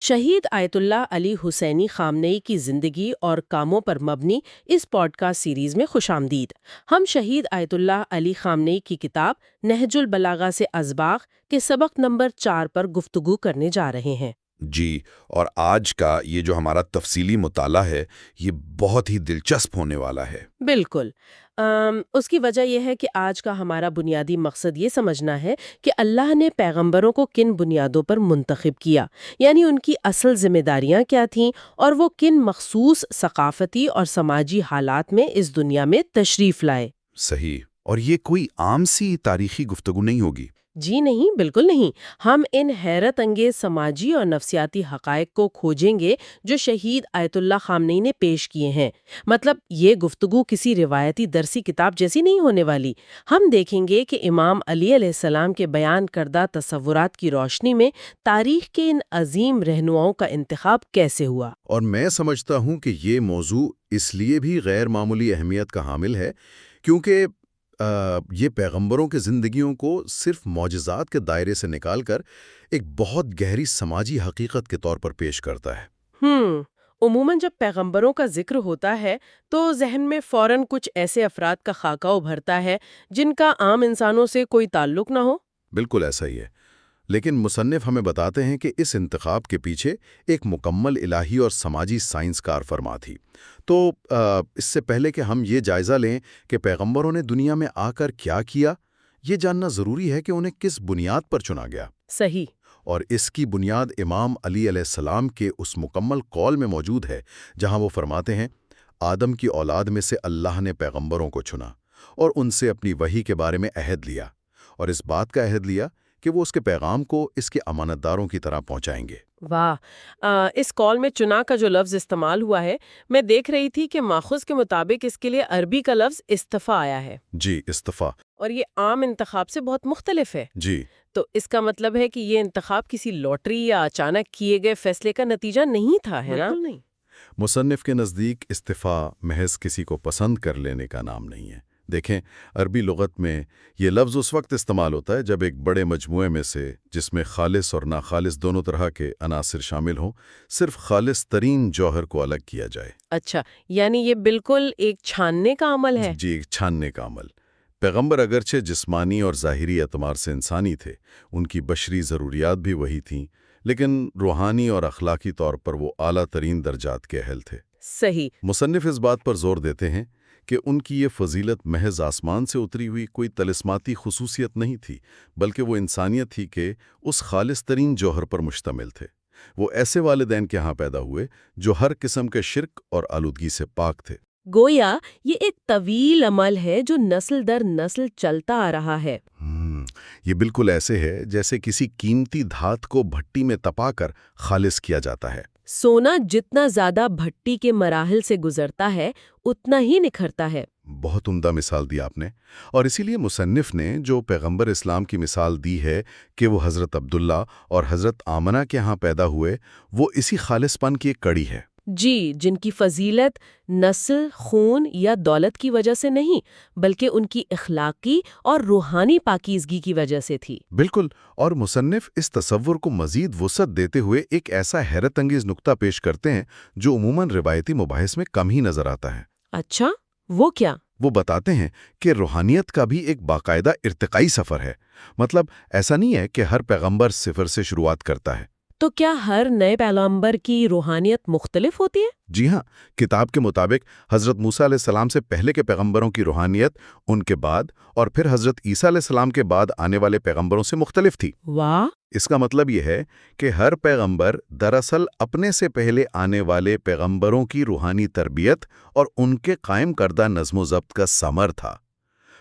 شہید آیت اللہ علی حسینی خامنئی کی زندگی اور کاموں پر مبنی اس پوڈ کاسٹ سیریز میں خوش آمدید۔ ہم شہید آیت اللہ علی خامنئی کی کتاب نہج البلاغہ سے ازباغ کے سبق نمبر 4 پر گفتگو کرنے جا رہے ہیں۔ جی، اور آج کا یہ جو ہمارا تفصیلی مطالعہ ہے یہ بہت ہی دلچسپ ہونے والا ہے۔ بالکل۔ اس کی وجہ یہ ہے کہ آج کا ہمارا بنیادی مقصد یہ سمجھنا ہے کہ اللہ نے پیغمبروں کو کن بنیادوں پر منتخب کیا، یعنی ان کی اصل ذمہ داریاں کیا تھیں اور وہ کن مخصوص ثقافتی اور سماجی حالات میں اس دنیا میں تشریف لائے۔ صحیح، اور یہ کوئی عام سی تاریخی گفتگو نہیں ہوگی۔ جی نہیں، بالکل نہیں۔ ہم ان حیرت انگیز سماجی اور نفسیاتی حقائق کو کھوجیں گے جو شہید آیت اللہ خامنئی نے پیش کیے ہیں۔ مطلب یہ گفتگو کسی روایتی درسی کتاب جیسی نہیں ہونے والی۔ ہم دیکھیں گے کہ امام علی علیہ السلام کے بیان کردہ تصورات کی روشنی میں تاریخ کے ان عظیم رہنماؤں کا انتخاب کیسے ہوا۔ اور میں سمجھتا ہوں کہ یہ موضوع اس لیے بھی غیر معمولی اہمیت کا حامل ہے کیونکہ یہ پیغمبروں کے زندگیوں کو صرف معجزات کے دائرے سے نکال کر ایک بہت گہری سماجی حقیقت کے طور پر پیش کرتا ہے۔ عموماً جب پیغمبروں کا ذکر ہوتا ہے تو ذہن میں فوراً کچھ ایسے افراد کا خاکہ ابھرتا ہے جن کا عام انسانوں سے کوئی تعلق نہ ہو۔ بالکل ایسا ہی ہے، لیکن مصنف ہمیں بتاتے ہیں کہ اس انتخاب کے پیچھے ایک مکمل الہی اور سماجی سائنس کار فرما تھی۔ تو اس سے پہلے کہ ہم یہ جائزہ لیں کہ پیغمبروں نے دنیا میں آ کر کیا کیا، یہ جاننا ضروری ہے کہ انہیں کس بنیاد پر چنا گیا۔ صحیح۔ اور اس کی بنیاد امام علی علیہ السلام کے اس مکمل قول میں موجود ہے جہاں وہ فرماتے ہیں، آدم کی اولاد میں سے اللہ نے پیغمبروں کو چنا اور ان سے اپنی وحی کے بارے میں عہد لیا، اور اس بات کا عہد لیا کہ وہ اس کے پیغام کو اس کے امانت داروں کی طرح پہنچائیں گے۔ واہ! اس کال میں چنا کا جو لفظ استعمال ہوا ہے، میں دیکھ رہی تھی کہ ماخذ کے مطابق اس کے لیے عربی کا لفظ استفا آیا ہے۔ جی، استفا۔ اور یہ عام انتخاب سے بہت مختلف ہے۔ جی، تو اس کا مطلب ہے کہ یہ انتخاب کسی لاٹری یا اچانک کیے گئے فیصلے کا نتیجہ نہیں تھا، ہے نا؟ بالکل نہیں۔ مصنف کے نزدیک استفا محض کسی کو پسند کر لینے کا نام نہیں ہے۔ دیکھیں، عربی لغت میں یہ لفظ اس وقت استعمال ہوتا ہے جب ایک بڑے مجموعے میں سے، جس میں خالص اور ناخالص دونوں طرح کے عناصر شامل ہوں، صرف خالص ترین جوہر کو الگ کیا جائے۔ اچھا، یعنی یہ بالکل ایک چھاننے کا عمل ہے۔ جی، ایک چھاننے کا عمل۔ پیغمبر اگرچہ جسمانی اور ظاہری اعتبار سے انسانی تھے، ان کی بشری ضروریات بھی وہی تھیں، لیکن روحانی اور اخلاقی طور پر وہ اعلیٰ ترین درجات کے اہل تھے۔ صحیح۔ مصنف اس بات پر زور دیتے ہیں کہ ان کی یہ فضیلت محض آسمان سے اتری ہوئی کوئی طلسماتی خصوصیت نہیں تھی، بلکہ وہ انسانیت تھی کہ اس خالص ترین جوہر پر مشتمل تھے۔ وہ ایسے والدین کے ہاں پیدا ہوئے جو ہر قسم کے شرک اور آلودگی سے پاک تھے۔ گویا یہ ایک طویل عمل ہے جو نسل در نسل چلتا آ رہا ہے۔ یہ بالکل ایسے ہے جیسے کسی قیمتی دھات کو بھٹی میں تپا کر خالص کیا جاتا ہے۔ سونا جتنا زیادہ بھٹی کے مراحل سے گزرتا ہے اتنا ہی نکھرتا ہے۔ بہت عمدہ مثال دی آپ نے، اور اسی لیے مصنف نے جو پیغمبر اسلام کی مثال دی ہے کہ وہ حضرت عبداللہ اور حضرت آمنہ کے ہاں پیدا ہوئے، وہ اسی خالص پن کی ایک کڑی ہے۔ جی، جن کی فضیلت نسل، خون یا دولت کی وجہ سے نہیں، بلکہ ان کی اخلاقی اور روحانی پاکیزگی کی وجہ سے تھی۔ بالکل، اور مصنف اس تصور کو مزید وسعت دیتے ہوئے ایک ایسا حیرت انگیز نقطہ پیش کرتے ہیں جو عموماً روایتی مباحث میں کم ہی نظر آتا ہے۔ اچھا، وہ کیا؟ وہ بتاتے ہیں کہ روحانیت کا بھی ایک باقاعدہ ارتقائی سفر ہے۔ مطلب ایسا نہیں ہے کہ ہر پیغمبر صفر سے شروعات کرتا ہے۔ تو کیا ہر نئے پیغمبر کی روحانیت مختلف ہوتی ہے؟ جی ہاں، کتاب کے مطابق حضرت موسیٰ علیہ السلام سے پہلے کے پیغمبروں کی روحانیت ان کے بعد اور پھر حضرت عیسیٰ علیہ السلام کے بعد آنے والے پیغمبروں سے مختلف تھی۔ واہ! اس کا مطلب یہ ہے کہ ہر پیغمبر دراصل اپنے سے پہلے آنے والے پیغمبروں کی روحانی تربیت اور ان کے قائم کردہ نظم و ضبط کا ثمر تھا۔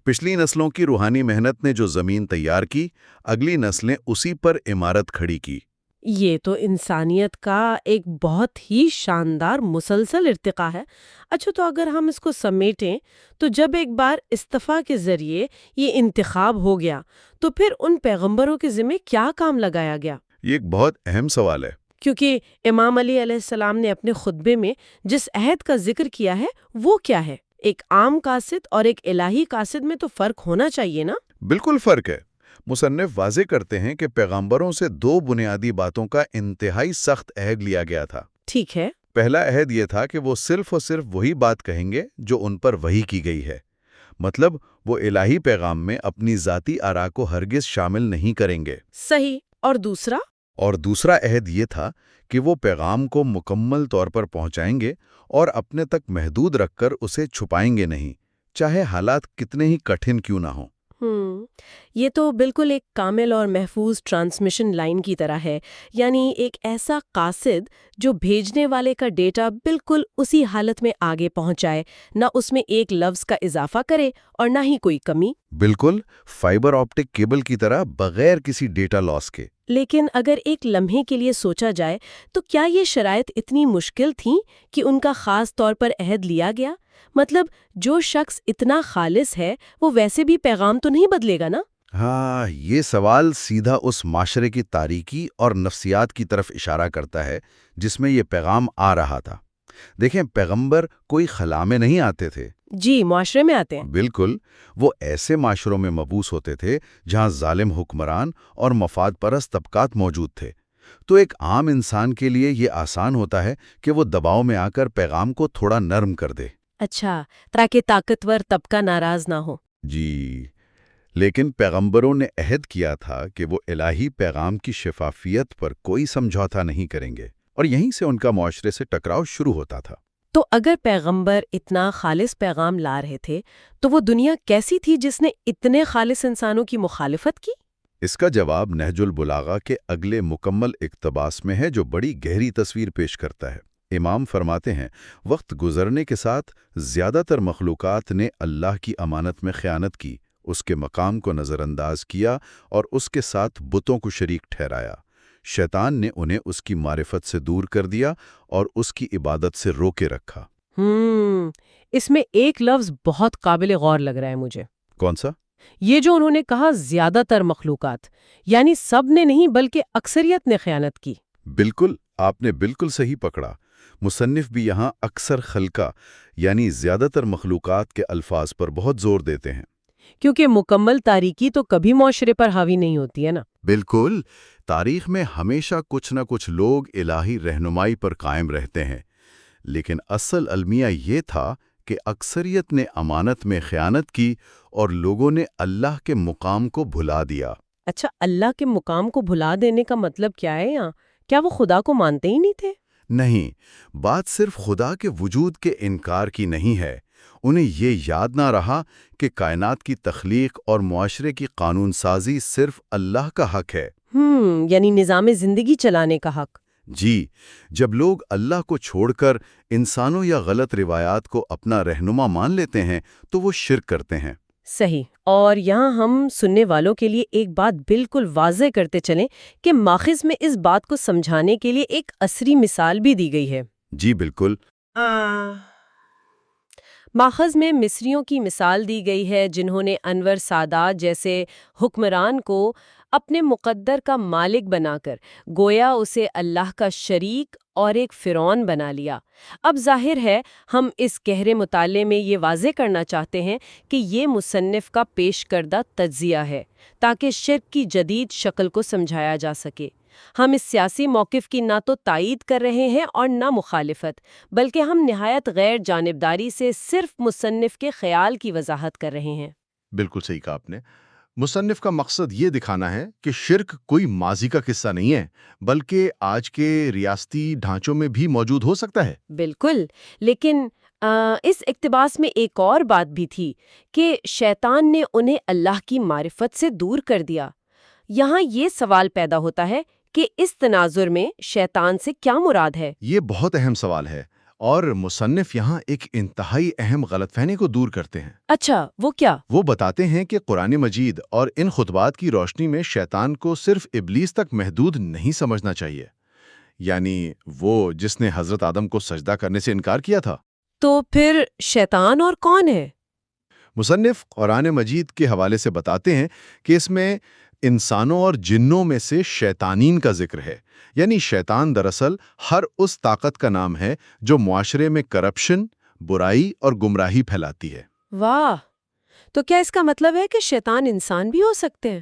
پچھلی نسلوں کی روحانی محنت نے جو زمین تیار کی، اگلی نسلیں اسی پر عمارت کھڑی کی۔ یہ تو انسانیت کا ایک بہت ہی شاندار مسلسل ارتقا ہے۔ اچھا، تو اگر ہم اس کو سمیٹیں تو جب ایک بار استفا کے ذریعے یہ انتخاب ہو گیا تو پھر ان پیغمبروں کے ذمہ کیا کام لگایا گیا؟ یہ ایک بہت اہم سوال ہے، کیونکہ امام علی علیہ السلام نے اپنے خطبے میں جس عہد کا ذکر کیا ہے وہ کیا ہے؟ ایک عام قاصد اور ایک الہی قاصد میں تو فرق ہونا چاہیے نا؟ بالکل فرق ہے۔ مصنف واضح کرتے ہیں کہ پیغمبروں سے دو بنیادی باتوں کا انتہائی سخت عہد لیا گیا تھا۔ ٹھیک ہے۔ پہلا عہد یہ تھا کہ وہ صرف اور صرف وہی بات کہیں گے جو ان پر وحی کی گئی ہے، مطلب وہ الہی پیغام میں اپنی ذاتی آراء کو ہرگز شامل نہیں کریں گے۔ صحیح۔ اور دوسرا؟ اور دوسرا عہد یہ تھا کہ وہ پیغام کو مکمل طور پر پہنچائیں گے اور اپنے تک محدود رکھ کر اسے چھپائیں گے نہیں، چاہے حالات کتنے ہی کٹھن کیوں نہ ہوں۔ یہ تو بالکل ایک کامل اور محفوظ ٹرانسمیشن لائن کی طرح ہے، یعنی ایک ایسا قاصد جو بھیجنے والے کا ڈیٹا بالکل اسی حالت میں آگے پہنچائے، نہ اس میں ایک لفظ کا اضافہ کرے اور نہ ہی کوئی کمی۔ بالکل فائبر آپٹک کیبل کی طرح بغیر کسی ڈیٹا لاس کے۔ لیکن اگر ایک لمحے کے لیے سوچا جائے تو کیا یہ شرائط اتنی مشکل تھیں کہ ان کا خاص طور پر عہد لیا گیا؟ مطلب جو شخص اتنا خالص ہے وہ ویسے بھی پیغام تو نہیں بدلے گا نا؟ ہاں، یہ سوال سیدھا اس معاشرے کی تاریکی اور نفسیات کی طرف اشارہ کرتا ہے جس میں یہ پیغام آ رہا تھا۔ دیکھیں، پیغمبر کوئی خلا میں نہیں آتے تھے۔ جی، معاشرے میں آتے ہیں۔ بالکل، وہ ایسے معاشروں میں مبعوث ہوتے تھے جہاں ظالم حکمران اور مفاد پرست طبقات موجود تھے۔ تو ایک عام انسان کے لیے یہ آسان ہوتا ہے کہ وہ دباؤ میں آ کر پیغام کو تھوڑا نرم کر دے۔ اچھا، تاکہ طاقتور طبقہ ناراض نہ ہو۔ جی، لیکن پیغمبروں نے عہد کیا تھا کہ وہ الہی پیغام کی شفافیت پر کوئی سمجھوتا نہیں کریں گے، اور یہیں سے ان کا معاشرے سے ٹکراؤ شروع ہوتا تھا۔ تو اگر پیغمبر اتنا خالص پیغام لا رہے تھے تو وہ دنیا کیسی تھی جس نے اتنے خالص انسانوں کی مخالفت کی؟ اس کا جواب نہج البلاغہ کے اگلے مکمل اقتباس میں ہے، جو بڑی گہری تصویر پیش کرتا ہے۔ امام فرماتے ہیں، وقت گزرنے کے ساتھ زیادہ تر مخلوقات نے اللہ کی امانت میں خیانت کی، اس کے مقام کو نظر انداز کیا اور اس کے ساتھ بتوں کو شریک ٹھہرایا۔ شیطان نے انہیں اس کی معرفت سے دور کر دیا اور اس کی عبادت سے روکے رکھا۔ اس میں ایک لفظ بہت قابل غور لگ رہا ہے مجھے۔ کون سا؟ یہ جو انہوں نے کہا زیادہ تر مخلوقات، یعنی سب نے نہیں بلکہ اکثریت نے خیانت کی۔ بالکل، آپ نے بالکل صحیح پکڑا۔ مصنف بھی یہاں اکثر خلقہ یعنی زیادہ تر مخلوقات کے الفاظ پر بہت زور دیتے ہیں، کیونکہ مکمل تاریکی تو کبھی معاشرے پر حاوی نہیں ہوتی ہے نا۔ بالکل، تاریخ میں ہمیشہ کچھ نہ کچھ لوگ الہی رہنمائی پر قائم رہتے ہیں، لیکن اصل المیہ یہ تھا کہ اکثریت نے امانت میں خیانت کی اور لوگوں نے اللہ کے مقام کو بھلا دیا۔ اچھا، اللہ کے مقام کو بھلا دینے کا مطلب کیا ہے یہاں؟ کیا وہ خدا کو مانتے ہی نہیں تھے؟ نہیں، بات صرف خدا کے وجود کے انکار کی نہیں ہے۔ انہیں یہ یاد نہ رہا کہ کائنات کی تخلیق اور معاشرے کی قانون سازی صرف اللہ کا حق ہے۔ یعنی نظام زندگی چلانے کا حق۔ جی، جب لوگ اللہ کو چھوڑ کر انسانوں یا غلط روایات کو اپنا رہنما مان لیتے ہیں تو وہ شرک کرتے ہیں۔ صحیح۔ اور یہاں ہم سننے والوں کے لیے ایک بات بالکل واضح کرتے چلیں کہ ماخذ میں اس بات کو سمجھانے کے لیے ایک عصری مثال بھی دی گئی ہے۔ جی بالکل۔ ماخذ میں مصریوں کی مثال دی گئی ہے جنہوں نے انور سادات جیسے حکمران کو اپنے مقدر کا مالک بنا کر گویا اسے اللہ کا شریک اور ایک فرعون بنا لیا۔ اب ظاہر ہے ہم اس گہرے مطالعے میں یہ واضح کرنا چاہتے ہیں کہ یہ مصنف کا پیش کردہ تجزیہ ہے تاکہ شرک کی جدید شکل کو سمجھایا جا سکے۔ ہم اس سیاسی موقف کی نہ تو تائید کر رہے ہیں اور نہ مخالفت، بلکہ ہم نہایت غیر جانبداری سے صرف مصنف کے خیال کی وضاحت کر رہے ہیں۔ بالکل صحیح کہا آپ نے۔ مصنف کا مقصد یہ دکھانا ہے کہ شرک کوئی ماضی کا قصہ نہیں ہے، بلکہ آج کے ریاستی ڈھانچوں میں بھی موجود ہو سکتا ہے۔ بالکل، لیکن اس اقتباس میں ایک اور بات بھی تھی کہ شیطان نے انہیں اللہ کی معرفت سے دور کر دیا۔ یہاں یہ سوال پیدا ہوتا ہے کہ اس تناظر میں شیطان سے کیا مراد ہے؟ یہ بہت اہم سوال ہے اور مصنف یہاں ایک انتہائی اہم غلط فہمی کو دور کرتے ہیں۔ اچھا، وہ کیا؟ وہ بتاتے ہیں کہ قرآن مجید اور ان خطبات کی روشنی میں شیطان کو صرف ابلیس تک محدود نہیں سمجھنا چاہیے، یعنی وہ جس نے حضرت آدم کو سجدہ کرنے سے انکار کیا تھا۔ تو پھر شیطان اور کون ہے؟ مصنف قرآن مجید کے حوالے سے بتاتے ہیں کہ اس میں انسانوں اور جنوں میں سے شیطانین کا ذکر ہے، یعنی شیطان دراصل ہر اس طاقت کا نام ہے جو معاشرے میں کرپشن، برائی اور گمراہی پھیلاتی ہے۔ واہ! تو کیا اس کا مطلب ہے کہ شیطان انسان بھی ہو سکتے ہیں؟